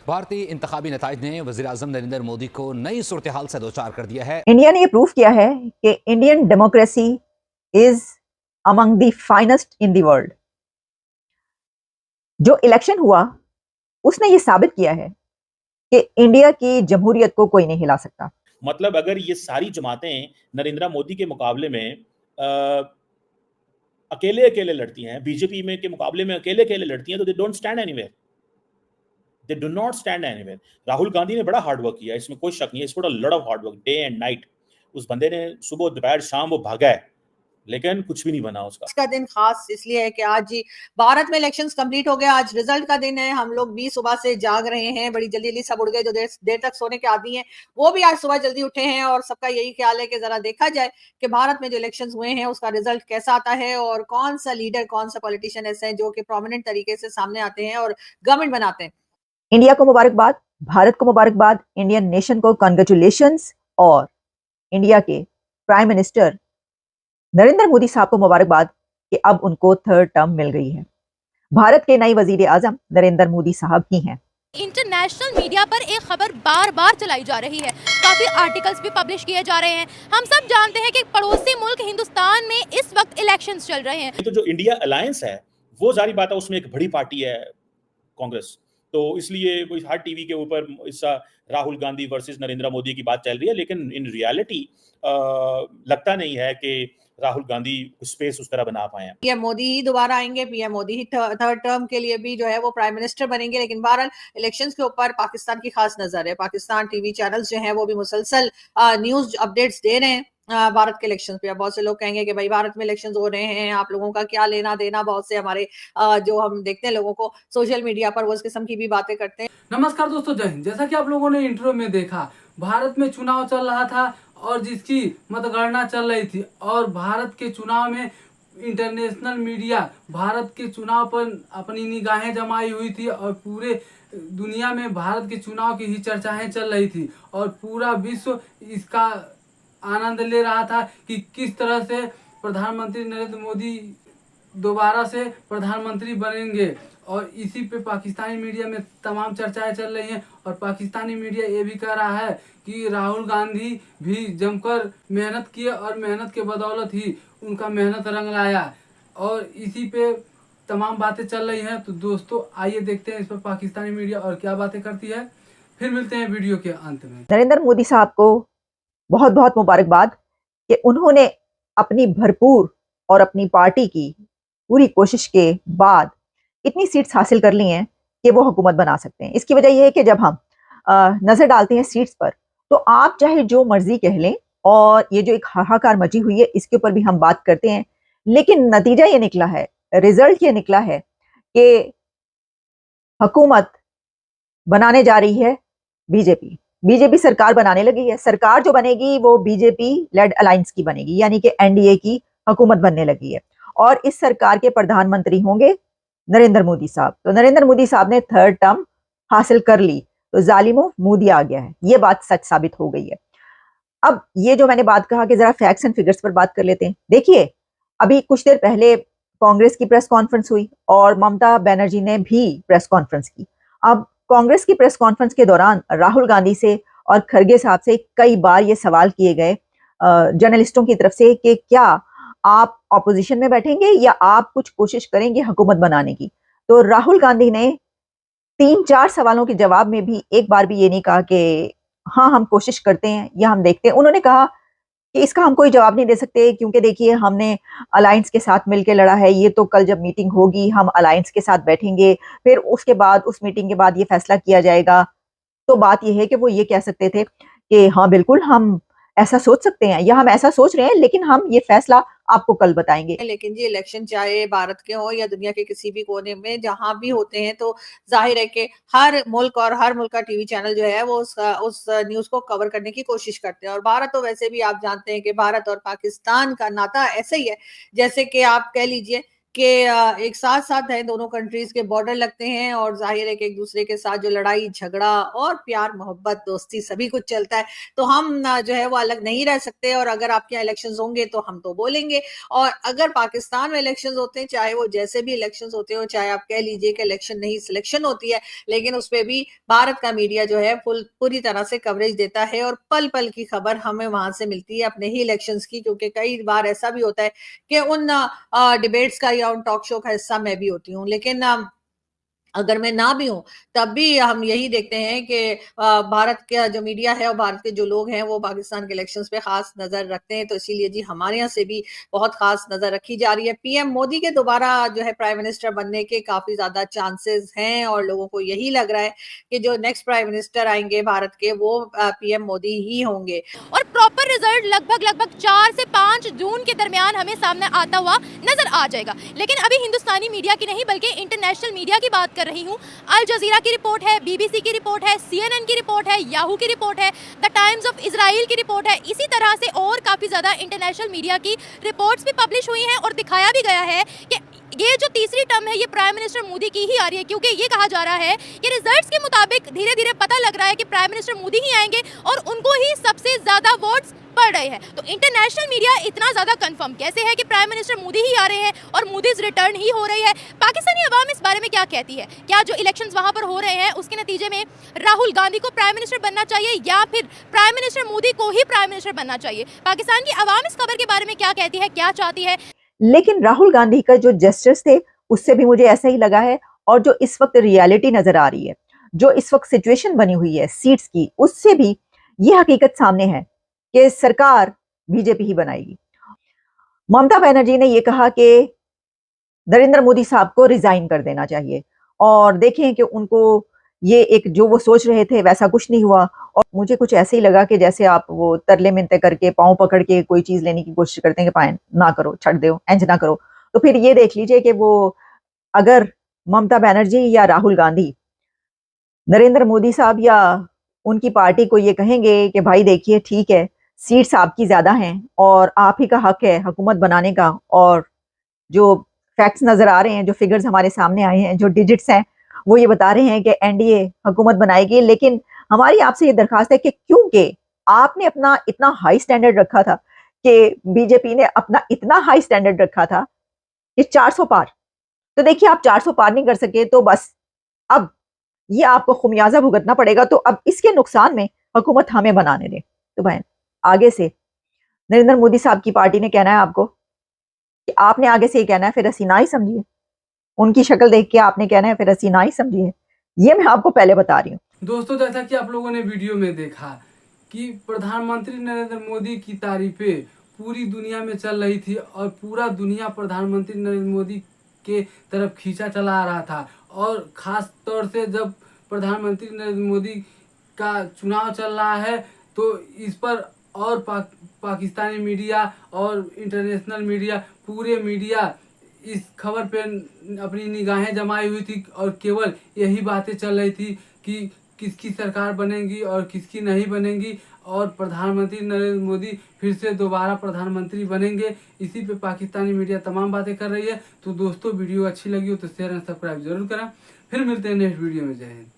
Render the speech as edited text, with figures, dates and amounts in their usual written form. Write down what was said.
भारतीय इंतखाबी नताइज ने वज़ीर-ए-आज़म नरेंद्र मोदी को नई सूरत हाल से दोचार कर दिया है। इंडिया ने ये प्रूव किया है कि Indian democracy is among the finest in the world. जो इलेक्शन हुआ उसने ये साबित किया है कि इंडिया की जमहूरियत को कोई नहीं हिला सकता। मतलब अगर ये सारी जमातें नरेंद्र मोदी के मुकाबले में अकेले अकेले लड़ती हैं, बीजेपी में के मुकाबले में अकेले अकेले लड़ती हैं, तो they don't stand anywhere, they do not stand anywhere. Rahul Gandhi ने बड़ा हार्ड वर्क किया, इसमें कोई शक नहीं है, it's a lot of hard work, day and night. उस बंदे ने सुबह दोपहर शाम वो भागा है, लेकिन कुछ भी नहीं बना उसका। इसका दिन खास इसलिए है कि आज जी भारत में इलेक्शंस कंप्लीट हो गए, आज रिजल्ट का दिन है। हम लोग भी सुबह से जाग रहे हैं, बड़ी जल्दी जल्दी सब उड़ गए, जो देर तक सोने के आदी हैं वो भी आज सुबह जल्दी उठे हैं, और सबका यही ख्याल है कि जरा देखा जाए कि भारत में जो इलेक्शंस हुए हैं उसका रिजल्ट कैसा आता है, और कौन सा लीडर, कौन सा पॉलिटिशियन ऐसे हैं जो कि प्रोमिनेंट तरीके से सामने आते हैं और गवर्नमेंट बनाते हैं। इंडिया को मुबारकबाद, भारत को मुबारकबाद, इंडियन नेशन को कांग्रेचुलेशंस, और इंडिया के प्राइम मिनिस्टर नरेंद्र मोदी साहब को मुबारकबाद कि अब उनको थर्ड टर्म मिल गई है। भारत के नए वजीर आजम नरेंद्र मोदी साहब ही हैं। इंटरनेशनल मीडिया पर एक खबर बार बार चलाई जा रही है, काफी आर्टिकल्स भी पब्लिश किए जा रहे हैं। हम सब जानते हैं कि पड़ोसी मुल्क हिंदुस्तान में इस वक्त इलेक्शंस चल रहे हैं। तो जो इंडिया अलायंस है वो जारी बात है, उसमें एक बड़ी पार्टी है कांग्रेस, तो इसलिए वो हर टीवी के ऊपर इसका राहुल गांधी वर्सेस नरेंद्र मोदी की बात चल रही है, लेकिन इन रियलिटी लगता नहीं है कि राहुल गांधी स्पेस उस तरह बना पाए हैं। पीएम मोदी ही दोबारा आएंगे, पीएम मोदी ही थर्ड टर्म के लिए भी जो है वो प्राइम मिनिस्टर बनेंगे। लेकिन बहरहाल इलेक्शंस के ऊपर पाकिस्तान की खास नजर है। पाकिस्तान टीवी चैनल्स जो हैं वो भी मुसलसल न्यूज अपडेट्स दे रहे हैं भारत के इलेक्शंस पे। बहुत से लोग कहेंगे कि भाई भारत में इलेक्शंस हो रहे हैं, आप लोगों का क्या लेना देना। बहुत से हमारे जो हम देखते हैं लोगों को सोशल मीडिया पर वो इस किस्म की भी बातें करते हैं। नमस्कार दोस्तों, जय हिंद। जैसा कि आप लोगों ने इंट्रो में देखा, भारत में चुनाव चल रहा था और जिसकी मतगणना चल रही थी, और भारत के चुनाव में इंटरनेशनल मीडिया भारत के चुनाव पर अपनी निगाहें जमाई हुई थी, और पूरे दुनिया में भारत के चुनाव की ही चर्चाएं चल रही थी, और पूरा विश्व इसका आनंद ले रहा था कि किस तरह से प्रधानमंत्री नरेंद्र मोदी दोबारा से प्रधानमंत्री बनेंगे। और इसी पे पाकिस्तानी मीडिया में तमाम चर्चाएं चल रही हैं, और पाकिस्तानी मीडिया ये भी कह रहा है कि राहुल गांधी भी जमकर मेहनत किए, और मेहनत के बदौलत ही उनका मेहनत रंग लाया, और इसी पे तमाम बातें चल रही हैं। तो दोस्तों आइए देखते हैं इस पर पाकिस्तानी मीडिया और क्या बातें करती है, फिर मिलते हैं वीडियो के अंत में। नरेंद्र मोदी साहब को बहुत बहुत मुबारकबाद कि उन्होंने अपनी भरपूर और अपनी पार्टी की पूरी कोशिश के बाद इतनी सीट्स हासिल कर ली हैं कि वो हुकूमत बना सकते हैं। इसकी वजह यह है कि जब हम नजर डालते हैं सीट्स पर, तो आप चाहे जो मर्जी कह लें, और ये जो एक हाहाकार मची हुई है इसके ऊपर भी हम बात करते हैं, लेकिन नतीजा ये निकला है, रिजल्ट ये निकला है कि हुकूमत बनाने जा रही है बीजेपी। बीजेपी सरकार बनाने लगी है। सरकार जो बनेगी वो बीजेपी लेड अलायंस की बनेगी, यानी कि एनडीए की हुकूमत बनने लगी है, और इस सरकार के प्रधानमंत्री होंगे नरेंद्र मोदी साहब। तो नरेंद्र मोदी साहब ने थर्ड टर्म हासिल कर ली, तो जालिमों मोदी आ गया है, ये बात सच साबित हो गई है। अब ये जो मैंने बात कहा कि जरा फैक्ट्स एंड फिगर्स पर बात कर लेते हैं। देखिए, अभी कुछ देर पहले कांग्रेस की प्रेस कॉन्फ्रेंस हुई और ममता बनर्जी ने भी प्रेस कॉन्फ्रेंस की। अब कांग्रेस की प्रेस कॉन्फ्रेंस के दौरान राहुल गांधी से और खरगे साहब से कई बार ये सवाल किए गए जर्नलिस्टों की तरफ से कि क्या आप ऑपोजिशन में बैठेंगे या आप कुछ कोशिश करेंगे हुकूमत बनाने की। तो राहुल गांधी ने 3-4 सवालों के जवाब में भी एक बार भी ये नहीं कहा कि हाँ हम कोशिश करते हैं या हम देखते हैं। उन्होंने कहा कि इसका हम कोई जवाब नहीं दे सकते, क्योंकि देखिए हमने अलायंस के साथ मिलकर लड़ा है, ये तो कल जब मीटिंग होगी हम अलायंस के साथ बैठेंगे, फिर उसके बाद उस मीटिंग के बाद ये फैसला किया जाएगा। तो बात यह है कि वो ये कह सकते थे कि हाँ बिल्कुल हम ऐसा सोच सकते हैं, या हम ऐसा सोच रहे हैं, लेकिन हम ये फैसला आपको कल बताएंगे। लेकिन जी इलेक्शन चाहे भारत के हो या दुनिया के किसी भी कोने में जहां भी होते हैं, तो जाहिर है कि हर मुल्क और हर मुल्क का टीवी चैनल जो है वो उस न्यूज को कवर करने की कोशिश करते हैं। और भारत तो वैसे भी आप जानते हैं कि भारत और पाकिस्तान का नाता ऐसे ही है जैसे कि आप कह लीजिए के एक साथ साथ है, दोनों कंट्रीज के बॉर्डर लगते हैं और जाहिर है कि एक दूसरे के साथ जो लड़ाई झगड़ा और प्यार मोहब्बत दोस्ती सभी कुछ चलता है, तो हम जो है वो अलग नहीं रह सकते। और अगर आपके यहाँ इलेक्शंस होंगे तो हम तो बोलेंगे, और अगर पाकिस्तान में इलेक्शंस होते हैं, चाहे वो जैसे भी इलेक्शंस होते हो, चाहे आप कह लीजिए कि इलेक्शन नहीं सिलेक्शन होती है, लेकिन उसपे भी भारत का मीडिया जो है पूरी तरह से कवरेज देता है और पल पल की खबर हमें वहां से मिलती है अपने ही इलेक्शंस की, क्योंकि कई बार ऐसा भी होता है कि उन डिबेट्स का या उन टॉक शो का हिस्सा मैं भी होती हूँ, लेकिन अगर मैं ना भी हूं तब भी हम यही देखते हैं कि भारत का जो मीडिया है और भारत के जो लोग हैं वो पाकिस्तान के इलेक्शंस पे खास नजर रखते हैं। तो इसीलिए जी हमारे यहाँ से भी बहुत खास नजर रखी जा रही है। पीएम मोदी के दोबारा जो है प्राइम मिनिस्टर बनने के काफी ज्यादा चांसेस हैं और लोगों को यही लग रहा है कि जो नेक्स्ट प्राइम मिनिस्टर आएंगे भारत के वो पीएम मोदी ही होंगे। और प्रॉपर रिजल्ट लगभग 4 से 5 जून के दरमियान हमें सामने आता हुआ नजर आ जाएगा। लेकिन अभी हिंदुस्तानी मीडिया की नहीं बल्कि इंटरनेशनल मीडिया की बात कर रही हूँ। अल जजीरा की रिपोर्ट है, बीबीसी की रिपोर्ट है, CNN की रिपोर्ट है, याहू की रिपोर्ट है, द टाइम्स ऑफ इजराइल की रिपोर्ट है, इसी तरह से और काफी ज्यादा इंटरनेशनल मीडिया की रिपोर्ट्स भी पब्लिश हुई हैं और दिखाया भी गया है कि ये जो तीसरी टर्म है ये प्राइम मिनिस्टर मोदी की ही आ रही है, क्योंकि ये कहा जा रहा है कि रिजल्ट्स के मुताबिक धीरे धीरे पता लग रहा है कि प्राइम मिनिस्टर मोदी ही आएंगे और उनको ही सबसे ज्यादा वोट्स पड़ रहे हैं। तो इंटरनेशनल मीडिया इतना ज्यादा कंफर्म कैसे है कि प्राइम मिनिस्टर मोदी ही आ रहे हैं और मोदीज रिटर्न ही हो रही है? पाकिस्तानी अवाम इस बारे में क्या कहती है? क्या जो इलेक्शंस वहां पर हो रहे हैं उसके नतीजे में राहुल गांधी को प्राइम मिनिस्टर बनना चाहिए या फिर प्राइम मिनिस्टर मोदी को ही प्राइम मिनिस्टर बनना चाहिए? पाकिस्तान की अवाम इस खबर के बारे में क्या कहती है, क्या चाहती है? लेकिन राहुल गांधी का जो जेस्चर्स थे उससे भी मुझे ऐसा ही लगा है, और जो इस वक्त रियलिटी नजर आ रही है, जो इस वक्त सिचुएशन बनी हुई है सीट्स की, उससे भी ये हकीकत सामने है कि सरकार बीजेपी ही बनाएगी। ममता बनर्जी ने ये कहा कि नरेंद्र मोदी साहब को रिजाइन कर देना चाहिए, और देखें कि उनको ये एक जो वो सोच रहे थे वैसा कुछ नहीं हुआ। और मुझे कुछ ऐसे ही लगा कि जैसे आप वो तरले मिनते करके पांव पकड़ के कोई चीज लेने की कोशिश करते हैं कि पाए ना करो, छੱਡ दो, इंज ना करो। तो फिर ये देख लीजिए कि वो अगर ममता बनर्जी या राहुल गांधी नरेंद्र मोदी साहब या उनकी पार्टी को ये कहेंगे कि भाई देखिए ठीक है, सीट्स आपकी ज्यादा हैं और आप ही का हक है हुकूमत बनाने का, और जो फैक्ट्स नजर आ रहे हैं, जो फिगर्स हमारे सामने आए हैं, जो डिजिट्स हैं, वो ये बता रहे हैं कि एनडीए हुकूमत बनाएगी। लेकिन हमारी आपसे ये दरखास्त है कि क्योंकि आपने अपना इतना हाई स्टैंडर्ड रखा था, कि बीजेपी ने अपना इतना हाई स्टैंडर्ड रखा था कि 400 पार, तो देखिए आप 400 पार नहीं कर सके, तो बस अब ये आपको खुमियाजा भुगतना पड़ेगा। तो अब इसके नुकसान में हुकूमत हमें बनाने दें। तो बहन, आगे से नरेंद्र मोदी साहब की पार्टी ने कहना है आपको कि आपने आगे से ये कहना है, फिर हसीना ही समझिए, उनकी शक्ल देख के आपने कहना है फिर हसीना ही समझिए। ये मैं आपको पहले बता रही हूँ। दोस्तों, जैसा कि आप लोगों ने वीडियो में देखा कि प्रधानमंत्री नरेंद्र मोदी की तारीफें पूरी दुनिया में चल रही थी और पूरा दुनिया प्रधानमंत्री नरेंद्र मोदी के तरफ खींचा चला आ रहा था। और ख़ास तौर से जब प्रधानमंत्री नरेंद्र मोदी का चुनाव चल रहा है तो इस पर और पाकिस्तानी मीडिया और इंटरनेशनल मीडिया, पूरे मीडिया इस खबर पे अपनी निगाहें जमाई हुई थी और केवल यही बातें चल रही थी कि किसकी सरकार बनेगी और किसकी नहीं बनेगी, और प्रधानमंत्री नरेंद्र मोदी फिर से दोबारा प्रधानमंत्री बनेंगे। इसी पे पाकिस्तानी मीडिया तमाम बातें कर रही है। तो दोस्तों, वीडियो अच्छी लगी हो तो शेयर एंड सब्सक्राइब जरूर करें। फिर मिलते हैं नेक्स्ट वीडियो में। जय हिंद।